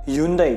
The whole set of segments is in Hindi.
Hyundai।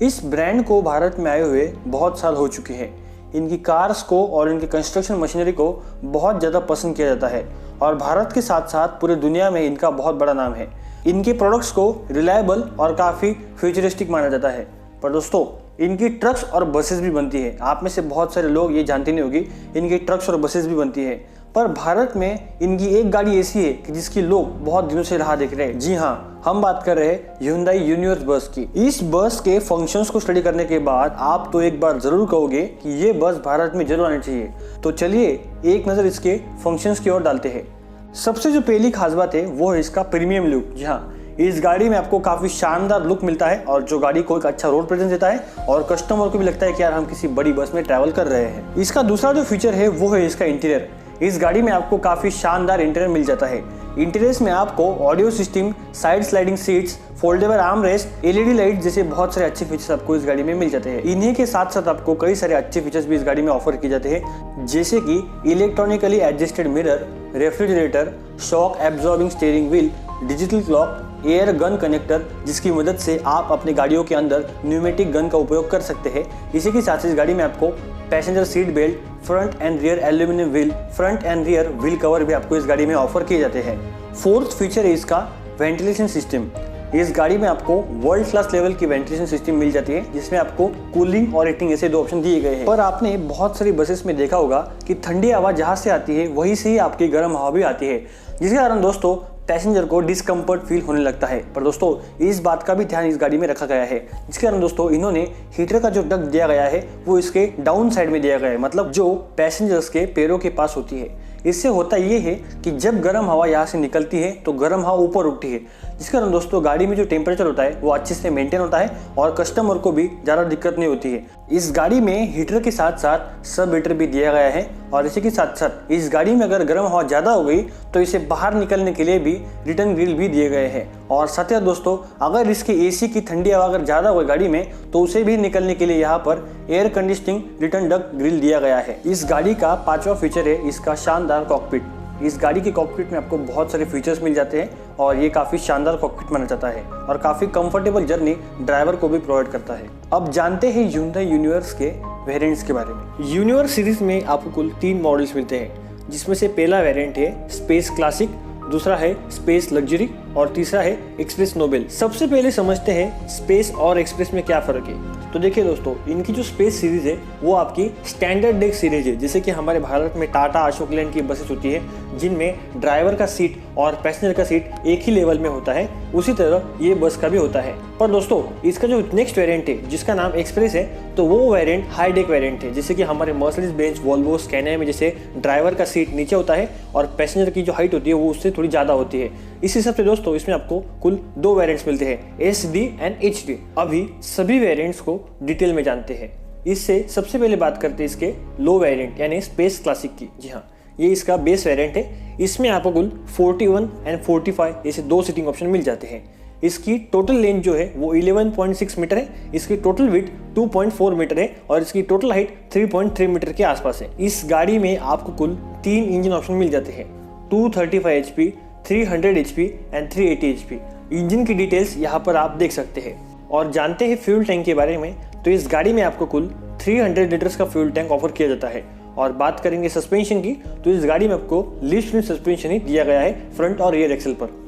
इस ब्रांड को भारत में आए हुए बहुत साल हो चुके हैं। इनकी कार्स को और इनकी कंस्ट्रक्शन मशीनरी को बहुत ज़्यादा पसंद किया जाता है और भारत के साथ साथ पूरे दुनिया में इनका बहुत बड़ा नाम है। इनके प्रोडक्ट्स को रिलायबल और काफ़ी फ्यूचरिस्टिक माना जाता है। पर दोस्तों, इनकी ट्रक्स और बसेस भी बनती है। आप में से बहुत सारे लोग ये जानते नहीं होगी, इनकी ट्रक्स और बसेस भी बनती है। पर भारत में इनकी एक गाड़ी ऐसी है कि जिसकी लोग बहुत दिनों से राह देख रहे हैं। जी हाँ, हम बात कर रहे हैं Hyundai यूनिवर्स बस की। इस बस के फंक्शंस को स्टडी करने के बाद आप तो एक बार जरूर कहोगे कि ये बस भारत में जरूर आनी चाहिए। तो चलिए एक नज़र इसके फंक्शंस की ओर डालते हैं। सबसे जो पहली खास बात है वो है इसका प्रीमियम लुक। जी हाँ, इस गाड़ी में आपको काफ़ी शानदार लुक मिलता है और जो गाड़ी को एक अच्छा रोड प्रेजेंस देता है और कस्टमर को भी लगता है कि यार हम किसी बड़ी बस में ट्रैवल कर रहे हैं। इसका दूसरा जो फीचर है वो है इसका इंटीरियर। इस गाड़ी में आपको काफ़ी शानदार इंटीरियर मिल जाता है। इंटीरियर्स में आपको audio system, side sliding seats, foldable arm rest, LED light जैसे बहुत सारे अच्छे फीचर्स आपको इस गाड़ी में मिल जाते हैं। इन्हीं के साथ साथ आपको कई सारे अच्छे फीचर्स भी इस गाड़ी में ऑफर किए जाते हैं, जैसे कि electronically adjusted mirror, refrigerator, shock absorbing steering wheel, digital clock, air gun connector, जिसकी मदद से आप अपनी गाड़ियों के अंदर न्यूमेटिक गन का उपयोग कर सकते हैं। इसी के साथ इस गाड़ी में आपको passenger seat belt, front end rear aluminium wheel, front end rear wheel cover भी आपको इस गाड़ी में ऑफर किए जाते हैं। फोर्थ फीचर है इसका वेंटिलेशन सिस्टम। इस गाड़ी में आपको वर्ल्ड क्लास लेवल की वेंटिलेशन सिस्टम मिल जाती है, जिसमें आपको कूलिंग और हीटिंग ऐसे 2 ऑप्शन दिए गए हैं। पर आपने बहुत सारी बसेस में देखा होगा कि ठंडी हवा जहाँ से आती है वहीं से ही आपकी गर्म हवा भी आती है, जिसके कारण दोस्तों पैसेंजर को डिस्कम्फर्ट फील होने लगता है। पर दोस्तों इस बात का भी ध्यान इस गाड़ी में रखा गया है, जिसके कारण दोस्तों इन्होंने हीटर का जो डक्ट दिया गया है वो इसके डाउन साइड में दिया गया है, मतलब जो पैसेंजर्स के पैरों के पास होती है। इससे होता ये है कि जब गर्म हवा यहाँ से निकलती है तो गर्म हवा ऊपर उठती है, जिसके कारण दोस्तों गाड़ी में जो टेम्परेचर होता है वो अच्छे से मेंटेन होता है और कस्टमर को भी ज़्यादा दिक्कत नहीं होती है। इस गाड़ी में हीटर के साथ साथ सब हीटर भी दिया गया है और इसी के साथ साथ इस गाड़ी में अगर गर्म हवा ज़्यादा हो गई तो इसे बाहर निकलने के लिए भी रिटर्न ग्रिल भी दिए गए हैं। और साथ ही दोस्तों अगर इसकी एसी की ठंडी हवा अगर ज़्यादा हो गई गाड़ी में तो उसे भी निकलने के लिए यहाँ पर air conditioning return duct grill दिया गया है। इस गाड़ी का 5वां फीचर है इसका शानदार कॉकपिट। इस गाड़ी के कॉकपिट में आपको बहुत सारे फीचर्स मिल जाते हैं और ये काफ़ी शानदार कॉकपिट माना जाता है और काफ़ी कंफर्टेबल जर्नी ड्राइवर को भी प्रोवाइड करता है। अब जानते हैं Hyundai यूनिवर्स के वेरिएंट्स के बारे में। यूनिवर्स सीरीज में आपको कुल 3 मॉडल्स मिलते हैं, जिसमें से पहला वेरिएंट है स्पेस क्लासिक, दूसरा है स्पेस लग्जरी और तीसरा है एक्सप्रेस नोबेल। सबसे पहले समझते हैं स्पेस और एक्सप्रेस में क्या फ़र्क है। तो देखिए दोस्तों, इनकी जो स्पेस सीरीज़ है वो आपकी स्टैंडर्ड डेक सीरीज है, जैसे कि हमारे भारत में टाटा अशोक लेलैंड की बसेस होती है जिनमें ड्राइवर का सीट और पैसेंजर का सीट एक ही लेवल में होता है, उसी तरह ये बस का भी होता है। पर दोस्तों इसका जो नेक्स्ट वेरिएंट है जिसका नाम एक्सप्रेस है, तो वो वेरिएंट हाई डेक वेरिएंट है, जैसे कि हमारे मर्सिडीज बेंज, वोल्वो, स्कैनिया में जैसे ड्राइवर का सीट नीचे होता है और पैसेंजर की जो हाइट होती है वो उससे थोड़ी ज़्यादा होती है। इस हिसाब से दोस्तों इसमें आपको कुल 2 वेरिएंट्स मिलते हैं, SD एंड HD। अभी सभी वेरिएंट्स को डिटेल में जानते हैं। इससे सबसे पहले बात करते हैं इसके लो वेरिएंट यानी स्पेस क्लासिक की। जी हाँ, ये इसका बेस वेरिएंट है। इसमें आपको कुल 41 एंड 45 ऐसे 2 सीटिंग ऑप्शन मिल जाते हैं। इसकी टोटल लेंथ जो है वो 11.6 मीटर है, इसकी टोटल विड्थ 2.4 मीटर है और इसकी टोटल हाइट 3.3 मीटर के आसपास है। इस गाड़ी में आपको कुल 3 इंजन ऑप्शन मिल जाते हैं, 235 HP, 300 HP and 380 HP। Engine की डिटेल्स यहाँ पर आप देख सकते हैं। और जानते हैं फ्यूल टैंक के बारे में, तो इस गाड़ी में आपको कुल 300 लीटर्स का फ्यूल टैंक ऑफर किया जाता है। और बात करेंगे सस्पेंशन की, तो इस गाड़ी में आपको लीफ स्प्रिंग सस्पेंशन ही दिया गया है फ्रंट और रियर एक्सल पर।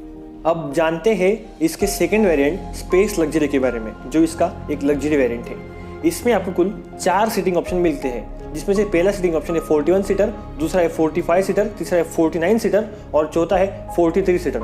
अब जानते हैं इसके सेकेंड वेरिएंट स्पेस लग्जरी के बारे में, जो इसका एक लग्जरी वेरिएंट है। इसमें आपको कुल 4 सीटिंग ऑप्शन मिलते हैं, जिसमें से पहला सीटिंग ऑप्शन है 41 सीटर, दूसरा है 45 सीटर, तीसरा है 49 सीटर और चौथा है 43 सीटर।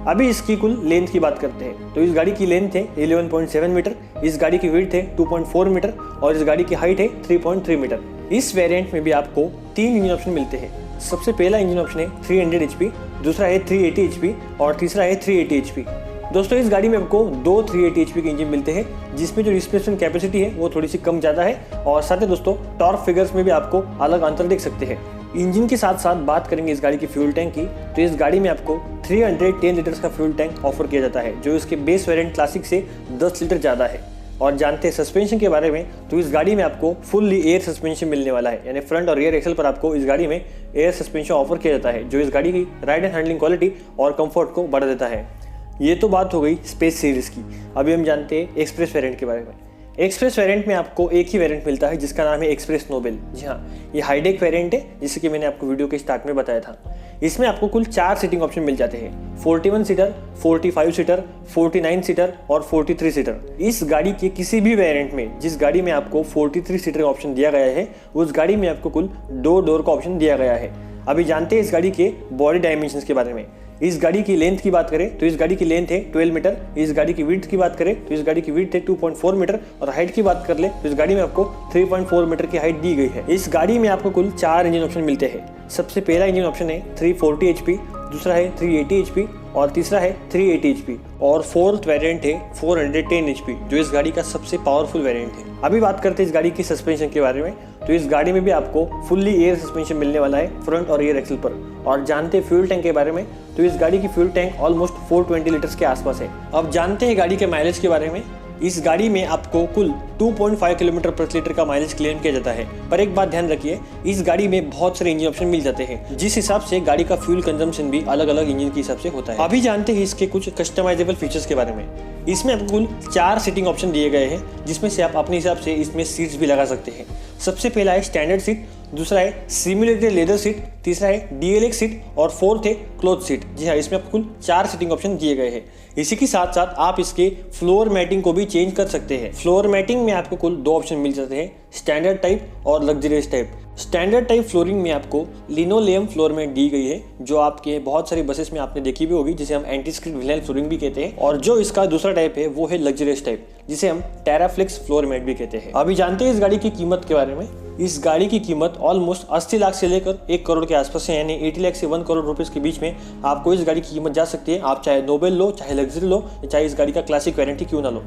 अभी इसकी कुल लेंथ की बात करते हैं, तो इस गाड़ी की लेंथ है 11.7 मीटर, इस गाड़ी की विड्थ है 2.4 मीटर और इस गाड़ी की हाइट है 3.3 मीटर। इस वेरिएंट में भी आपको 3 इंजन ऑप्शन मिलते हैं। सबसे पहला इंजन ऑप्शन है 300 HP, दूसरा है 380 HP और तीसरा है 380 HP। दोस्तों इस गाड़ी में आपको 2 380 HP के इंजन मिलते हैं, जिसमें जो डिस्प्लेसमेंट कैपेसिटी है वो थोड़ी सी कम ज़्यादा है और साथ ही दोस्तों टॉर्क फिगर्स में भी आपको अलग अंतर देख सकते हैं। इंजन के साथ साथ बात करेंगे इस गाड़ी की फ्यूल टैंक की, तो इस गाड़ी में आपको 310 लीटर्स का फ्यूल टैंक ऑफर किया जाता है, जो इसके बेस वेरिएंट क्लासिक से 10 लीटर ज़्यादा है। और जानते हैं सस्पेंशन के बारे में, तो इस गाड़ी में आपको फुल्ली एयर सस्पेंशन मिलने वाला है, यानी फ्रंट और रियर एक्सल पर आपको इस गाड़ी में एयर सस्पेंशन ऑफर किया जाता है, जो इस गाड़ी की राइड एंड हैंडलिंग क्वालिटी और कंफर्ट को बढ़ा देता है। ये तो बात हो गई स्पेस सीरीज़ की। अभी हम जानते हैं एक्सप्रेस वेरिएंट के बारे में। एक्सप्रेस वेरिएंट में आपको एक ही वेरिएंट मिलता है जिसका नाम है एक्सप्रेस नोबेल। जी हाँ, ये हाईडेक वेरिएंट है, जिससे कि मैंने आपको वीडियो के स्टार्ट में बताया था। इसमें आपको कुल 4 सीटिंग ऑप्शन मिल जाते हैं, 41 सीटर, 45 सीटर, 49 सीटर और 43 सीटर। इस गाड़ी के किसी भी वेरिएंट में जिस गाड़ी में आपको 43 सीटर का ऑप्शन दिया गया है, उस गाड़ी में आपको कुल 2 डोर का ऑप्शन दिया गया है। अभी जानते हैं इस गाड़ी के बॉडी डायमेंशंस के बारे में। इस गाड़ी की लेंथ की बात करें तो इस गाड़ी की लेंथ है 12 मीटर। इस गाड़ी की विड्थ की बात करें तो इस गाड़ी की विड्थ है 2.4 मीटर और हाइट की बात कर ले तो इस गाड़ी में आपको 3.4 मीटर की हाइट दी गई है। इस गाड़ी में आपको कुल 4 इंजन ऑप्शन मिलते हैं। सबसे पहला इंजन ऑप्शन है 340 HP, दूसरा है 380 HP और तीसरा है 380 HP और फोर्थ वेरिएंट है 410 HP, जो इस गाड़ी का सबसे पावरफुल वेरिएंट है। अभी बात करते हैं इस गाड़ी की सस्पेंशन के बारे में। तो इस गाड़ी में भी आपको फुल्ली एयर सस्पेंशन मिलने वाला है फ्रंट और रियर एक्सल पर। और जानते हैं फ्यूल टैंक के बारे में, तो इस गाड़ी की फ्यूल टैंक ऑलमोस्ट 420 लीटर्स के आसपास है। अब जानते हैं गाड़ी के माइलेज के बारे में। इस गाड़ी में आपको कुल 2.5 किलोमीटर प्रति लीटर का माइलेज क्लेम किया जाता है। पर एक बात ध्यान रखिए, इस गाड़ी में बहुत सारे इंजन ऑप्शन मिल जाते हैं, जिस हिसाब से गाड़ी का फ्यूल कंजम्पशन भी अलग अलग इंजन के हिसाब से होता है। अभी जानते हैं इसके कुछ कस्टमाइजेबल फीचर्स के बारे में। इसमें आपको कुल 4 सीटिंग ऑप्शन दिए गए हैं, जिसमें से आप अपने हिसाब से इसमें सीट्स भी लगा सकते हैं। सबसे पहला है स्टैंडर्ड सीट, दूसरा है सिमुलेटेड लेदर सीट, तीसरा है DLX सीट और फोर्थ है क्लॉथ सीट। जी हाँ, इसमें आपको कुल 4 सीटिंग ऑप्शन दिए गए हैं। इसी के साथ साथ आप इसके फ्लोर मैटिंग को भी चेंज कर सकते हैं। फ्लोर मैटिंग में आपको कुल 2 ऑप्शन मिल जाते हैं, स्टैंडर्ड टाइप और luxurious type. Standard type flooring में आपको लिनोलेयम फ्लोर मैट दी गई है, जो आपके बहुत सारी बसेस में आपने देखी भी होगी, जिसे हम एंटी स्किड विनाइल फ्लोरिंग भी कहते हैं। और जो इसका दूसरा टाइप है वो है लग्जरियस टाइप, जिसे हम टेराफ्लेक्स फ्लोर मैट भी कहते हैं। अभी जानते हैं इस गाड़ी की कीमत के बारे में। इस गाड़ी की कीमत ऑलमोस्ट 80 लाख से लेकर 1 करोड़ के आसपास है, यानी 80 लाख से 1 करोड़ रुपए के बीच में आपको इस गाड़ी की कीमत जा सकती है। आप चाहे नोबेल लो, चाहे लग्जरी लो, चाहे इस गाड़ी का क्लासिक वेरिएंट ही क्यों ना लो।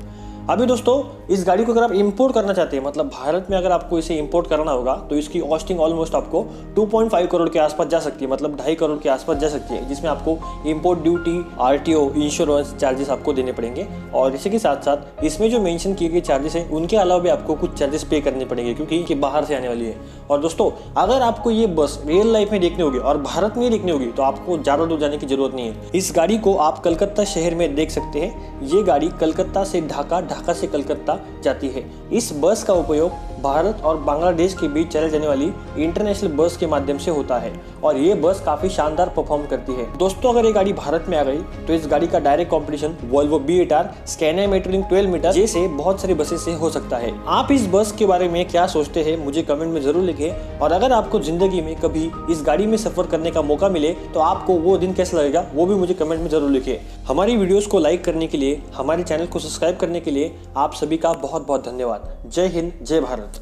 अभी दोस्तों, इस गाड़ी को अगर आप इंपोर्ट करना चाहते हैं, मतलब भारत में अगर आपको इसे इंपोर्ट करना होगा, तो इसकी कॉस्टिंग ऑलमोस्ट आपको 2.5 करोड़ के आसपास जा सकती है, मतलब 2.5 करोड़ के आसपास जा सकती है, जिसमें आपको import duty, RTO, insurance charges आपको देने पड़ेंगे। और इसी के साथ साथ इसमें जो मेंशन किए गए चार्जेस हैं, उनके अलावा भी आपको कुछ चार्जेस पे करने पड़ेंगे, क्योंकि ये बाहर से आने वाली है। और दोस्तों, अगर आपको ये बस रियल लाइफ में देखनी होगी और भारत में देखनी होगी, तो आपको ज़्यादा दूर जाने की जरूरत नहीं है। इस गाड़ी को आप कलकत्ता शहर में देख सकते हैं। ये गाड़ी कलकत्ता से ढाका, ढाका से कलकत्ता जाती है। इस बस का उपयोग भारत और बांग्लादेश के बीच चले जाने वाली इंटरनेशनल बस के माध्यम से होता है और ये बस काफी शानदार परफॉर्म करती है। दोस्तों, अगर ये गाड़ी भारत में आ गई तो इस गाड़ी का direct competition Volvo B8R, Scania Metrolink 12 metre जैसे बहुत सारी बसेस से हो सकता है। आप इस बस के बारे में क्या सोचते हैं, मुझे कमेंट में जरूर लिखें। और अगर आपको जिंदगी में कभी इस गाड़ी में सफर करने का मौका मिले, तो आपको वो दिन कैसा लगेगा, वो भी मुझे कमेंट में जरूर लिखें। हमारी वीडियोस को लाइक करने के लिए, हमारे चैनल को सब्सक्राइब करने के लिए आप सभी का बहुत बहुत धन्यवाद। जय हिंद, जय भारत।